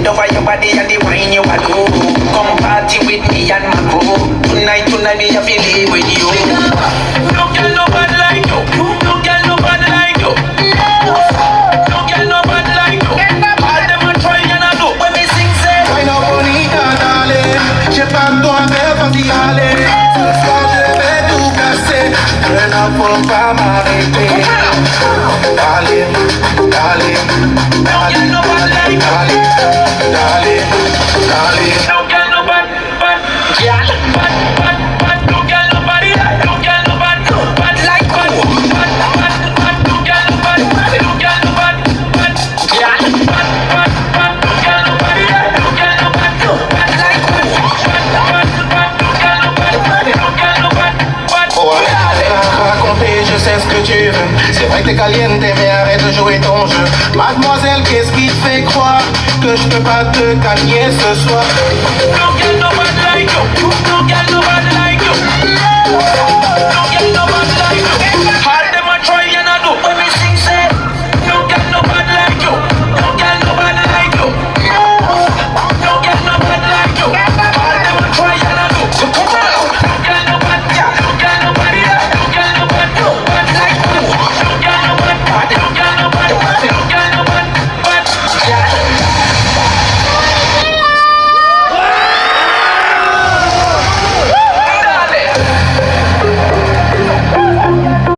bend over your body and the wine you a do. Come party with me and my crew. Tonight me I feel live with you. No girl no bad like you. No girl no bad like you. No girl no bad like you. All them a try and a do. When me sing say Wine up bonita darling, j'ai pas besoin de faciales. Ce soir je vais tout casser, je ne peux pas m'arrêter. Darling, darling, darling, darling, darling, darling, darling. no girl no bad, bad, yeah, bad, bad, bad. No girl no bad, no girl no bad, bad like bad, bad, bad, bad. No girl no bad, no girl no bad, bad, yeah, bad, bad, bad. No girl no bad, no girl no bad, bad like bad, bad, bad, bad. No girl no bad, no girl no bad, bad. Oh, arrête de raconter, je sais ce que tu veux. C'est vrai que t'es caliente, mais arrête de jouer ton jeu. Mademoiselle, qu'est-ce qui te fait croire que je peux pas te gagner ce soir? No girl no bad like you, no girl no bad like you.